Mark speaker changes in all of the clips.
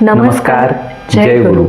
Speaker 1: नमस्कार. जय गुरु.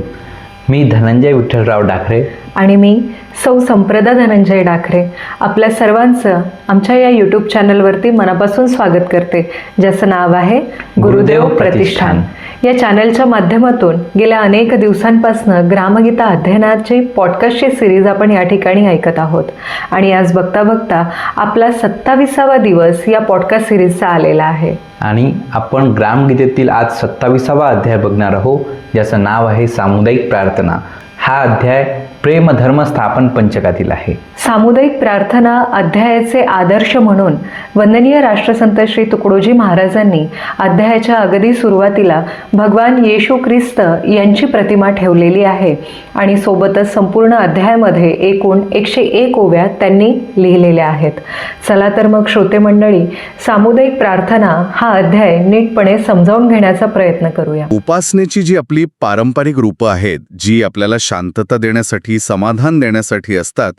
Speaker 2: मी धनंजय विठ्ठलराव डाखरे
Speaker 1: आणि मी सौ संप्रदा धनंजय डाखरे आपल्या सर्वांचं आमच्या या यूट्यूब चॅनलवरती मनापासून स्वागत करते, ज्याचं नाव आहे गुरुदेव प्रतिष्ठान. या चॅनलच्या माध्यमातून गेल्या अनेक दिवसांपासून ग्रामगीता अध्ययनाची पॉडकास्टची सिरीज आपण या ठिकाणी ऐकत आहोत. आणि आज बघता बघता आपला 27वा दिवस या पॉडकास्ट सिरीजचा आलेला आहे.
Speaker 2: आणि आपण ग्रामगीतेतील आज 27वा अध्याय बघणार आहोत, ज्याचं नाव आहे सामुदायिक प्रार्थना. हा अध्याय प्रेम धर्म स्थापन पंचकातील आहे.
Speaker 1: सामुदायिक प्रार्थना अध्यायाचे आदर्श म्हणून वंदनीय राष्ट्रसंत श्री तुकडोजी महाराजांनी अध्यायाच्या अगदी सुरुवातीला भगवान येशू ख्रिस्त यांची प्रतिमा ठेवलेली आहे आणि सोबतच संपूर्ण अध्यायामध्ये एकूण 101 ओव्या त्यांनी लिहिलेल्या आहेत. चला तर मग श्रोते मंडळी, सामुदायिक प्रार्थना हा अध्याय नीटपणे समजावून घेण्याचा प्रयत्न करूया.
Speaker 3: उपासनेची जी आपली पारंपरिक रूपं आहेत, जी आपल्याला शांतता देण्यासाठी, समाधान देण्यासाठी असतात,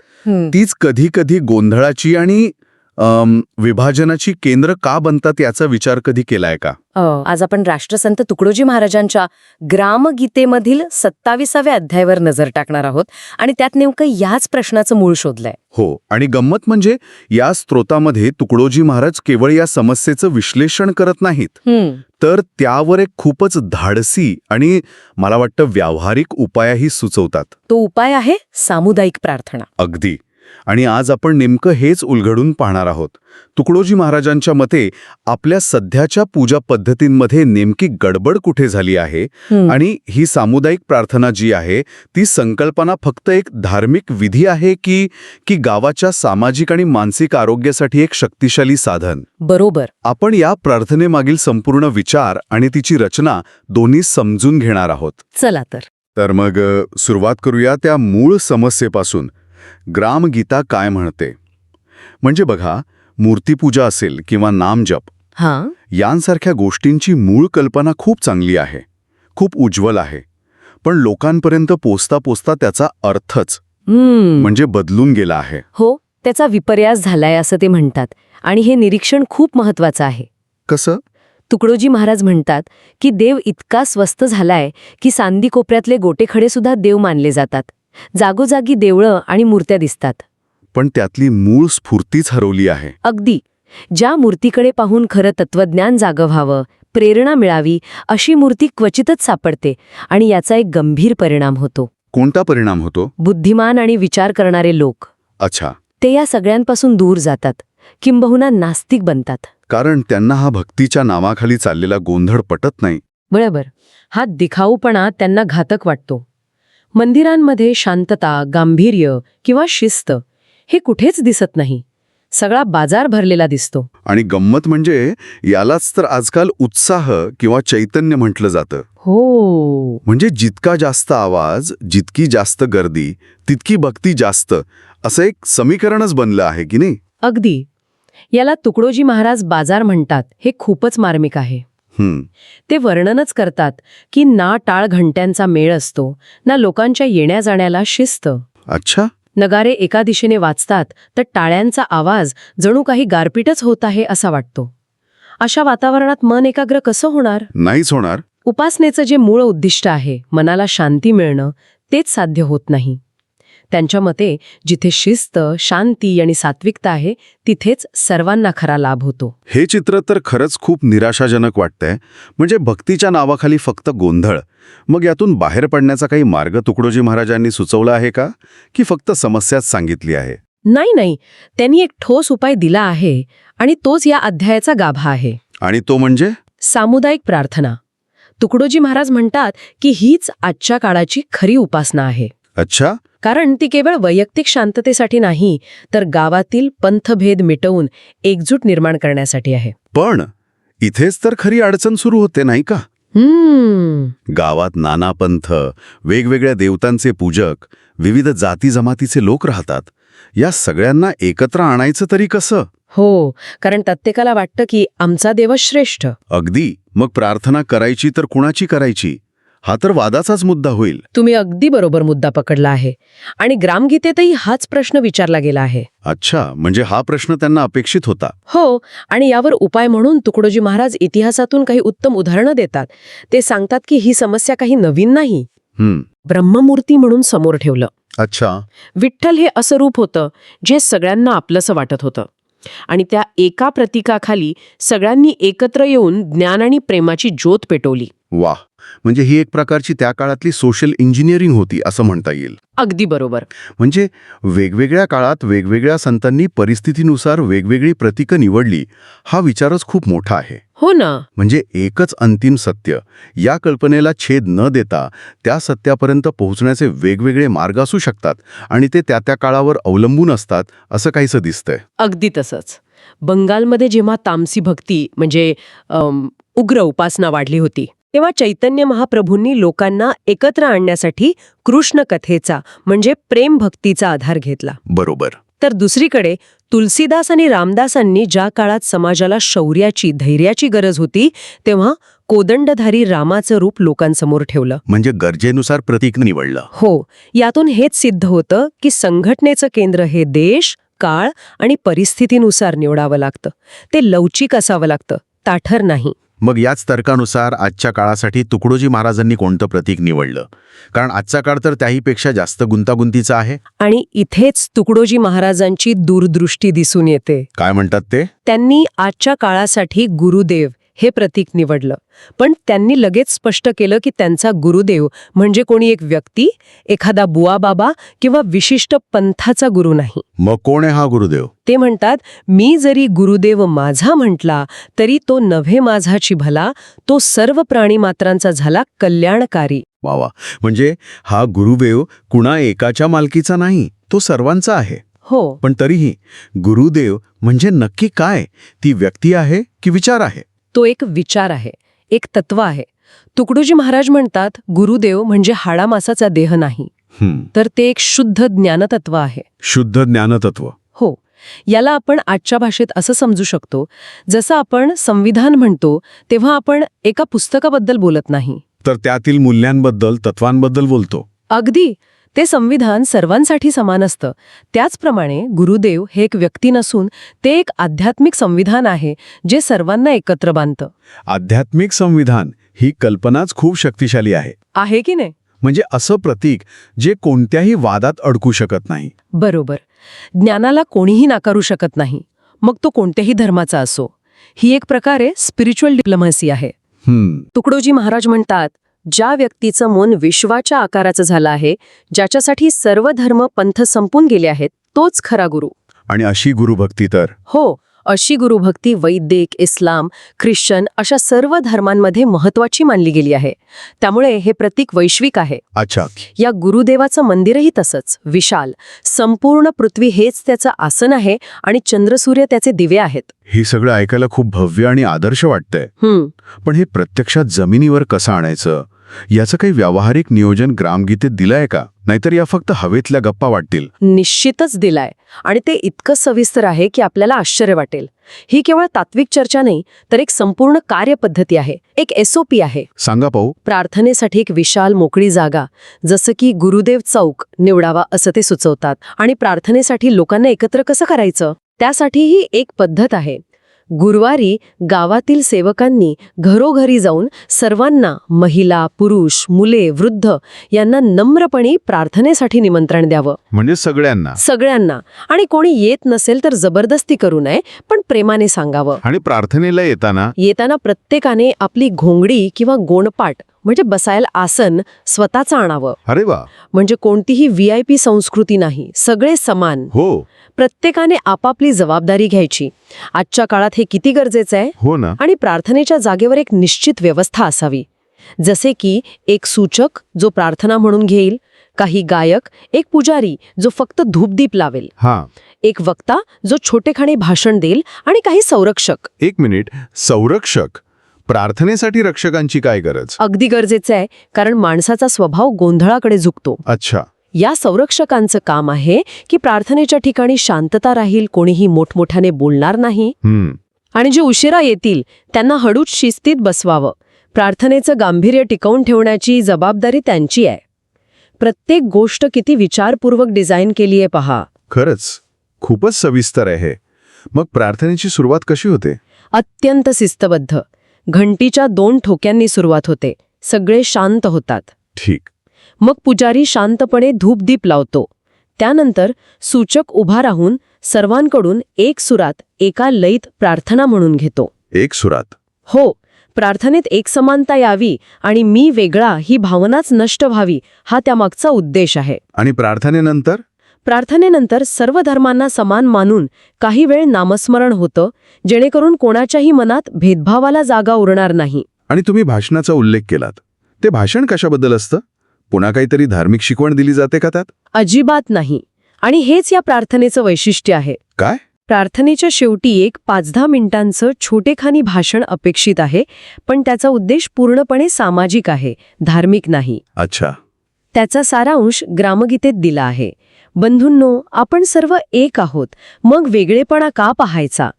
Speaker 3: तीच कधी कधी गोंधळाची आणि विभाजनाची केंद्र का बनतात याचा विचार कधी केलाय का?
Speaker 4: आज आपण राष्ट्रसंत तुकडोजी महाराजांच्या ग्रामगीतेमधील 27व्या अध्यायावर नजर टाकणार आहोत आणि त्यात नेमकं याच प्रश्नाचं मूळ शोधलंय.
Speaker 3: हो, आणि गंमत म्हणजे या स्तोत्रामध्ये तुकडोजी महाराज केवळ या समस्येचं विश्लेषण करत नाहीत, तर त्यावर एक खूपच धाडसी आणि मला वाटतं व्यावहारिक उपायही सुचवतात.
Speaker 4: तो उपाय आहे सामुदायिक प्रार्थना.
Speaker 3: अगदी. आणि आज आपण नेमकं हेच उलगडून पाहणार आहोत. तुकडोजी महाराजांच्या मते आपल्या सध्याच्या पूजा पद्धतींमध्ये नेमकी गडबड कुठे झाली आहे आणि ही सामुदायिक प्रार्थना जी आहे ती संकल्पना फक्त एक धार्मिक विधी आहे की गावाच्या सामाजिक आणि मानसिक आरोग्यासाठी एक शक्तिशाली साधन.
Speaker 4: बरोबर.
Speaker 3: आपण या प्रार्थनेमागील संपूर्ण विचार आणि तिची रचना दोन्ही समजून घेणार आहोत.
Speaker 4: चला तर
Speaker 3: मग सुरुवात करूया त्या मूळ समस्येपासून. ग्रामगीता काय म्हणते? म्हणजे बघा, मूर्तीपूजा असेल किंवा नामजप, यांसारख्या गोष्टींची मूळ कल्पना खूप चांगली आहे, खूप उज्ज्वल आहे. पण लोकांपर्यंत पोचता पोचता त्याचा अर्थच म्हणजे बदलून गेला आहे.
Speaker 4: हो, त्याचा विपर्यास झालाय असं ते म्हणतात. आणि हे निरीक्षण खूप महत्वाचं आहे.
Speaker 3: कसं?
Speaker 4: तुकडोजी महाराज म्हणतात की देव इतका स्वस्त झालाय की सांदी कोपऱ्यातले गोटेखडे सुद्धा देव मानले जातात. जागोजागी देवळं आणि मूर्त्या दिसतात,
Speaker 3: पण त्यातली मूळ स्फूर्तीच हरवली आहे.
Speaker 4: अगदी. ज्या मूर्तीकडे पाहून खरं तत्वज्ञान जागं व्हावं, प्रेरणा मिळावी, अशी मूर्ती क्वचितच सापडते आणि याचा एक गंभीर परिणाम होतो.
Speaker 3: कोणता परिणाम होतो?
Speaker 4: बुद्धिमान आणि विचार करणारे लोक,
Speaker 3: अच्छा,
Speaker 4: ते या सगळ्यांपासून दूर जातात, किंबहुना नास्तिक बनतात.
Speaker 3: कारण त्यांना हा भक्तीच्या नावाखाली चाललेला गोंधळ पटत नाही.
Speaker 4: बरोबर. हा दिखाऊपणा त्यांना घातक वाटतो. मंदिरांमध्ये शांतता, गांभीर्य किंवा शिस्त हे कुठेच दिसत नाही. सगळा बाजार भरलेला दिसतो.
Speaker 3: आणि गंमत म्हणजे यालाच तर आजकाल उत्साह किंवा चैतन्य म्हटलं जातं.
Speaker 4: हो,
Speaker 3: म्हणजे जितका जास्त आवाज, जितकी जास्त गर्दी, तितकी भक्ती जास्त, असं एक समीकरणच बनलं आहे की नाही?
Speaker 4: अगदी. याला तुकडोजी महाराज बाजार म्हणतात. हे खूपच मार्मिक आहे. ते वर्णनच करतात की ना टाळ घंट्यांचा मेळ असतो, ना लोकांच्या येण्या जाण्याला शिस्त.
Speaker 3: अच्छा.
Speaker 4: नगारे एका दिशेने वाजतात तर टाळ्यांचा आवाज जणू काही गारपीटच होत आहे असा वाटतो. अशा वातावरणात मन एकाग्र कसं होणार?
Speaker 3: नाहीच होणार.
Speaker 4: उपासनेचं जे मूळ उद्दिष्ट आहे, मनाला शांती मिळणं, तेच साध्य होत नाही. त्यांच्या मते जिथे शिस्त, शांती आणि सात्विकता आहे, तिथेच सर्वांना खरा लाभ होतो.
Speaker 3: हे चित्र तर खरंच खूप निराशाजनक वाटतंय. म्हणजे भक्तीच्या नावाखाली फक्त गोंधळ. मग यातून बाहेर पडण्याचा काही मार्ग तुकडोजी महाराजांनी सुचवला आहे का, की फक्त समस्याच सांगितली आहे?
Speaker 4: नाही, त्यांनी एक ठोस उपाय दिला आहे आणि तोच या अध्यायाचा गाभा आहे.
Speaker 3: आणि तो म्हणजे
Speaker 4: सामुदायिक प्रार्थना. तुकडोजी महाराज म्हणतात की हीच आजच्या काळाची खरी उपासना आहे.
Speaker 3: अच्छा.
Speaker 4: कारण ती केवळ वैयक्तिक शांततेसाठी नाही, तर गावातील पंथभेद मिटवून एकजूट निर्माण करण्यासाठी आहे.
Speaker 3: पण इथेच तर खरी अडचण सुरू होते, नाही का? गावात नाना पंथ, वेगवेगळ्या देवतांचे पूजक, विविध जाती जमातीचे लोक राहतात. या सगळ्यांना एकत्र आणायचं तरी कसं?
Speaker 4: हो, कारण प्रत्येकाला वाटतं की आमचा देव श्रेष्ठ.
Speaker 3: अगदी. मग प्रार्थना करायची तर कुणाची करायची? हा तर वादाचाच मुद्दा होईल.
Speaker 4: तुम्ही अगदी बरोबर मुद्दा पकडला आहे. आणि ग्रामगीतेतही हाच प्रश्न विचारला गेला आहे.
Speaker 3: अच्छा, म्हणजे हा प्रश्न त्यांना अपेक्षित होता.
Speaker 4: हो, आणि यावर उपाय म्हणून तुकडोजी महाराज इतिहासातून काही उत्तम उदाहरणं देतात. ते सांगतात की ही समस्या काही नवीन नाही. ब्रह्ममूर्ती म्हणून समोर ठेवलं.
Speaker 3: अच्छा.
Speaker 4: विठ्ठल हे असं रूप होतं जे सगळ्यांना आपलंसं वाटत होतं. आणि त्या एका प्रतीकाखाली सगळ्यांनी एकत्र येऊन ज्ञान आणि प्रेमाची ज्योत पेटवली.
Speaker 3: वाह, म्हणजे ही एक प्रकारची त्या काळातली सोशल इंजिनिअरिंग होती असं म्हणता येईल.
Speaker 4: अगदी बरोबर.
Speaker 3: म्हणजे वेगवेगळ्या काळात वेगवेगळ्या संतांनी परिस्थितीनुसार वेगवेगळी प्रतीकं निवडली. हा विचारच खूप मोठा आहे.
Speaker 4: हो ना.
Speaker 3: म्हणजे एकच अंतिम सत्य या कल्पनेला छेद न देता त्या सत्यापर्यंत पोहोचण्याचे वेगवेगळे मार्ग असू शकतात आणि ते त्या त्या काळावर अवलंबून असतात असं काहीसं दिसतंय.
Speaker 4: अगदी तसंच. बंगालमध्ये जेव्हा तामसी भक्ती म्हणजे उग्र उपासना वाढली होती, तेव्हा चैतन्य महाप्रभूंनी लोकांना एकत्र आणण्यासाठी कृष्ण कथेचा म्हणजे प्रेम भक्तीचा आधार घेतला.
Speaker 3: बरोबर.
Speaker 4: तर दुसरीकडे तुलसीदास आणि रामदासांनी ज्या काळात समाजाला शौर्याची, धैर्याची गरज होती, तेव्हा कोदंडधारी रामाचं रूप लोकांसमोर ठेवलं.
Speaker 3: म्हणजे गरजेनुसार प्रतीक निवडलं.
Speaker 4: हो, यातून हेच सिद्ध होतं की संघटनेचं केंद्र हे देश, काळ आणि परिस्थितीनुसार निवडावं लागतं. ते लवचिक असावं लागतं, ताठर नाही.
Speaker 3: मग याच तर्कानुसार आजच्या काळासाठी तुकडोजी महाराजांनी कोणतं प्रतीक निवडलं? कारण आजचा काळ तर त्याहीपेक्षा जास्त गुंतागुंतीचा आहे.
Speaker 4: आणि इथेच तुकडोजी महाराजांची दूरदृष्टी दिसून येते.
Speaker 3: काय म्हणतात ते?
Speaker 4: त्यांनी आजच्या काळासाठी गुरुदेव हे प्रतीक निवडलं. पण त्यांनी लगेच स्पष्ट केलं की त्यांचा गुरुदेव म्हणजे कोणी एक व्यक्ती, एखादा बुवाबाबा किंवा विशिष्ट पंथाचा गुरु नाही.
Speaker 3: मग कोण आहे हा गुरुदेव?
Speaker 4: ते म्हणतात, मी जरी गुरुदेव माझा म्हटला तरी तो नव्हे माझाची भला, तो सर्व प्राणीमात्रांचा झाला कल्याणकारी.
Speaker 3: वावा, म्हणजे हा गुरुदेव कुणा एकाच्या मालकीचा नाही, तो सर्वांचा आहे.
Speaker 4: हो.
Speaker 3: पण तरीही गुरुदेव म्हणजे नक्की काय? ती व्यक्ती आहे की विचार आहे?
Speaker 4: तो एक विचार आहे, एक तत्व आहे. तुकडोजी महाराज म्हणतात, गुरुदेव म्हणजे हाडामासाचा देह नाही, तर ते एक शुद्ध ज्ञानतत्व आहे.
Speaker 3: शुद्ध ज्ञानतत्व.
Speaker 4: हो. याला आपण आजच्या भाषेत असं समजू शकतो, जसं आपण संविधान म्हणतो तेव्हा आपण एका पुस्तकाबद्दल बोलत नाही,
Speaker 3: तर त्यातील मूल्यांबद्दल, तत्वांबद्दल बोलतो.
Speaker 4: अगदी. ते संविधान सर्वांसाठी समान असतं. त्याचप्रमाणे गुरुदेव हे एक व्यक्ती नसून ते एक आध्यात्मिक संविधान आहे जे सर्वांना एकत्र बांधतं.
Speaker 3: आध्यात्मिक संविधान ही कल्पनाच खूप शक्तिशाली आहे.
Speaker 4: आहे की नाही?
Speaker 3: म्हणजे असं प्रतीक जे कोणत्याही वादात अडकू शकत नाही.
Speaker 4: बरोबर. ज्ञानाला कोणीही नाकारू शकत नाही, मग तो कोणत्याही धर्माचा असो. ही एक प्रकारे स्पिरिच्युअल डिप्लोमसी आहे. तुकडोजी महाराज म्हणतात, ज्या व्यक्तीचं मन विश्वाच्या आकाराचं झालं आहे, ज्याच्यासाठी सर्व धर्म पंथ संपून गेले आहेत, तोच खरा गुरु.
Speaker 3: आणि अशी गुरुभक्ती तर
Speaker 4: हो, अशी गुरुभक्ती वैदिक, इस्लाम, ख्रिश्चन अशा सर्व धर्मांमध्ये महत्वाची मानली गेली आहे. त्यामुळे हे प्रतीक वैश्विक आहे.
Speaker 3: अच्छा.
Speaker 4: या गुरुदेवाचं मंदिरही तसंच विशाल. संपूर्ण पृथ्वी हेच त्याचं आसन आहे आणि चंद्रसूर्य त्याचे दिवे आहेत.
Speaker 3: हे सगळं ऐकायला खूप भव्य आणि आदर्श वाटतंय. पण हे प्रत्यक्षात जमिनीवर कसं आणायचं, याचं काही व्यावहारिक नियोजन ग्रामगीतेत दिलंय का? नाहीतर या फक्त हवेतल्या गप्पा वाटतील?
Speaker 4: निश्चितच दिलाय. आणि ते इतकं सविस्तर आहे की आपल्याला आश्चर्य वाटेल. ही केवळ तात्विक चर्चा नाही, तर एक संपूर्ण कार्यपद्धती आहे, एक SOP आहे.
Speaker 3: सांगा पाहू.
Speaker 4: प्रार्थनेसाठी एक विशाल मोकळी जागा, जसं की गुरुदेव चौक निवडावा असं ते सुचवतात. आणि प्रार्थनेसाठी लोकांना एकत्र कसं करायचं, त्यासाठीही एक पद्धत आहे. गुरुवारी गावातील सेवकांनी घरोघरी जाऊन सर्वांना, महिला, पुरुष, मुले, वृद्ध यांना नम्रपणे प्रार्थनेसाठी निमंत्रण द्यावं.
Speaker 3: म्हणजे सगळ्यांना. आणि कोणी येत नसेल तर जबरदस्ती करू नये, पण प्रेमाने सांगावं. आणि प्रार्थनेला येताना
Speaker 4: प्रत्येकाने आपली घोंगडी किंवा गोणपाट म्हणजे बसायला आसन स्वतःचं आणावं.
Speaker 3: अरे वा.
Speaker 4: म्हणजे कोणतीही VIP संस्कृती नाही, सगळे समान.
Speaker 3: हो.
Speaker 4: प्रत्येकाने आपापली जबाबदारी घ्यायची. आजच्या काळात हे किती गरजेचं आहे.
Speaker 3: हो ना.
Speaker 4: आणि प्रार्थनेच्या जागेवर एक निश्चित व्यवस्था असावी, जसे की एक सूचक जो प्रार्थना म्हणून घेईल, काही गायक, एक पुजारी जो फक्त धूपदीप लावेल, एक वक्ता जो छोटेखाणे भाषण देईल आणि काही संरक्षक.
Speaker 3: एक मिनिट, संरक्षक? प्रार्थनेसाठी रक्षकांची काय गरज?
Speaker 4: अगदी गरजेचं आहे, कारण माणसाचा स्वभाव गोंधळाकडे झुकतो.
Speaker 3: अच्छा.
Speaker 4: या संरक्षकांचं काम आहे की प्रार्थनेच्या ठिकाणी शांतता राहील, कोणीही मोठमोठ्याने बोलणार नाही. आणि जे उशिरा येतील त्यांना हळूच शिस्तीत बसवावं. प्रार्थनेचं गांभीर्य टिकवून ठेवण्याची जबाबदारी त्यांची आहे. प्रत्येक गोष्ट किती विचारपूर्वक डिझाईन केली आहे पहा.
Speaker 3: खरंच खूपच सविस्तर आहे. मग प्रार्थनेची सुरुवात कशी होते?
Speaker 4: अत्यंत शिस्तबद्ध. घंटीच्या 2 ठोक्यांनी सुरुवात होते. सगळे शांत होतात.
Speaker 3: ठीक.
Speaker 4: मग पुजारी शांतपणे धूपदीप लावतो. त्यानंतर सूचक उभा राहून सर्वांकडून एक सुरात एका लयीत प्रार्थना म्हणून घेतो.
Speaker 3: एक सुरात?
Speaker 4: हो. प्रार्थनेत एकसमानता यावी आणि मी वेगळा ही भावनाच नष्ट व्हावी, हा त्यामागचा उद्देश आहे.
Speaker 3: आणि प्रार्थनेनंतर?
Speaker 4: प्रार्थनेनंतर सर्व धर्मांना समान मानून काही वेळ नामस्मरण होतं, जेणेकरून कोणाच्याही मनात भेदभावाला जागा उरणार नाही.
Speaker 3: आणि तुम्ही भाषणाचा उल्लेख केलात. ते भाषण कशाबद्दल असतं? पुन्हा काहीतरी धार्मिक शिकवण दिली जाते का त्यात?
Speaker 4: अजिबात नाही. आणि हेच या प्रार्थनेचं वैशिष्ट्य आहे.
Speaker 3: काय?
Speaker 4: प्रार्थनेच्या शेवटी एक 5-10 मिनिटांचं छोटेखानी भाषण अपेक्षित आहे, पण त्याचा उद्देश पूर्णपणे सामाजिक आहे, धार्मिक नाही.
Speaker 3: अच्छा.
Speaker 4: त्याचा सारांश ग्रामगीतेत दिला आहे. बंधूंनो, आपण सर्व एक आहोत, मग वेगळेपणा का पाहायचा?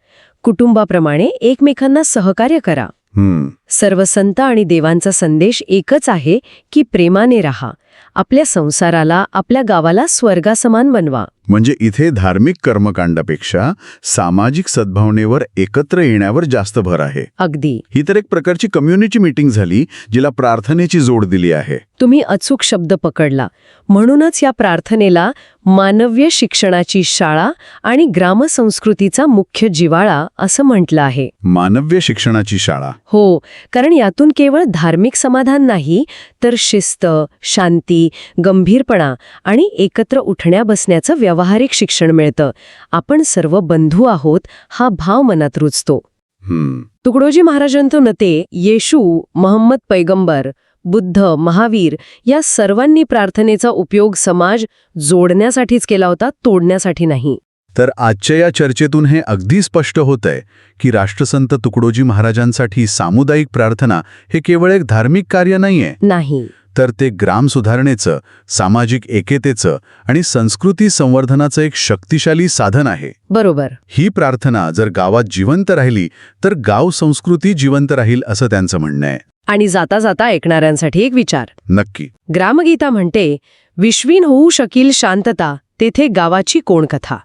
Speaker 4: कुटुंबाप्रमाणे एकमेकांना सहकार्य करा. सर्व संत आणि देवांचा संदेश एकच आहे की प्रेमाने राहा. आपल्या संसाराला, आपल्या गावाला स्वर्गासमान बनवा.
Speaker 3: म्हणजे इथे धार्मिक कर्मकांडापेक्षा सामाजिक सद्भावनेवर एकत्र येण्यावर जास्त भर आहे.
Speaker 4: अगदी.
Speaker 3: ही तर एक प्रकारची कम्युनिटी मीटिंग झाली, जिला प्रार्थनेची जोड दिली आहे.
Speaker 4: तुम्ही अचूक शब्द पकडला. म्हणूनच या प्रार्थनेला मानव्य शिक्षणाची शाळा आणि ग्रामसंस्कृतीचा मुख्य जिव्हाळा असं म्हटलं आहे.
Speaker 3: मानव्य शिक्षणाची शाळा?
Speaker 4: हो, कारण यातून केवळ धार्मिक समाधान नाही, तर शिस्त, शांती, गंभीरपणा आणि एकत्र उठण्या बसण्याचं व्यावहारिक शिक्षण मिळतं. आपण सर्व बंधू आहोत हा भाव मनात रुजतो. तुकडोजी महाराजांतून ते येशू, महम्मद पैगंबर, बुद्ध, महावीर या सर्वांनी प्रार्थनेचा उपयोग समाज जोडण्यासाठीच केला होता, तोडण्यासाठी नाही.
Speaker 3: तर आजच्या या चर्चेतून हे अगदी स्पष्ट होतंय की राष्ट्रसंत तुकडोजी महाराजांसाठी सामुदायिक प्रार्थना हे केवळ एक धार्मिक कार्य
Speaker 4: नाही,
Speaker 3: तर ते ग्राम सुधारणेचं, सामाजिक एकेतेचं आणि संस्कृती संवर्धनाचं एक शक्तिशाली साधन आहे.
Speaker 4: बरोबर.
Speaker 3: ही प्रार्थना जर गावात जिवंत राहिली तर गाव संस्कृती जिवंत राहील असं त्यांचं म्हणणं आहे.
Speaker 4: आणि जाता जाता ऐकणाऱ्यांसाठी एक विचार.
Speaker 3: नक्की.
Speaker 4: ग्रामगीता म्हणते, विश्वीन होऊ शकील शांतता, तेथे गावाची कोण कथा.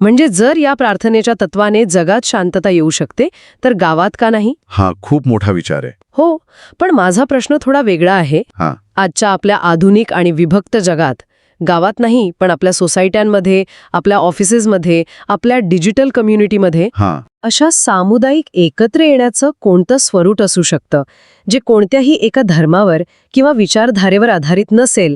Speaker 4: म्हणजे जर या प्रार्थनेच्या तत्वाने जगात शांतता येऊ शकते, तर गावात का नाही?
Speaker 3: हा खूप मोठा विचार आहे.
Speaker 4: हो, पण माझा प्रश्न थोडा वेगळा आहे. आजच्या आपल्या आधुनिक आणि विभक्त जगात गावात नाही, पण आपल्या सोसायट्यांमध्ये, आपल्या ऑफिसेसमध्ये, आपल्या डिजिटल कम्युनिटीमध्ये अशा सामुदायिक एकत्र येण्याचं कोणतं स्वरूप असू शकतं, जे कोणत्याही एका धर्मावर किंवा विचारधारेवर आधारित नसेल,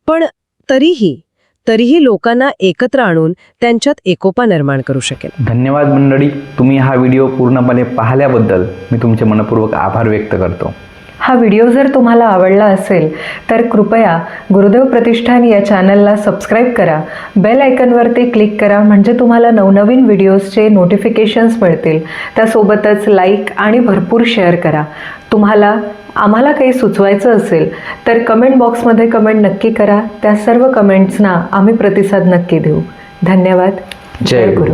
Speaker 4: पण तरीही लोकांना एकत्र आणून त्यांच्यात एकोपा निर्माण करू शकेल.
Speaker 2: धन्यवाद मंडळी. तुम्ही हा व्हिडिओ पूर्णपणे पाहिल्याबद्दल मी तुमचे मनपूर्वक आभार व्यक्त करतो.
Speaker 1: हा व्हिडिओ जर तुम्हाला आवडला असेल तर कृपया गुरुदेव प्रतिष्ठान या चॅनलला सबस्क्राईब करा, बेल आयकॉनवरती क्लिक करा, म्हणजे तुम्हाला नवनवीन व्हिडिओजचे नोटिफिकेशन्स मिळतील. त्यासोबतच लाईक आणि भरपूर शेअर करा. तुम्हाला आम्हाला काही सुचवायचं असेल तर कमेंट बॉक्समध्ये कमेंट नक्की करा. त्या सर्व कमेंट्सना आम्ही प्रतिसाद नक्की देऊ. धन्यवाद.
Speaker 2: जय गुरु.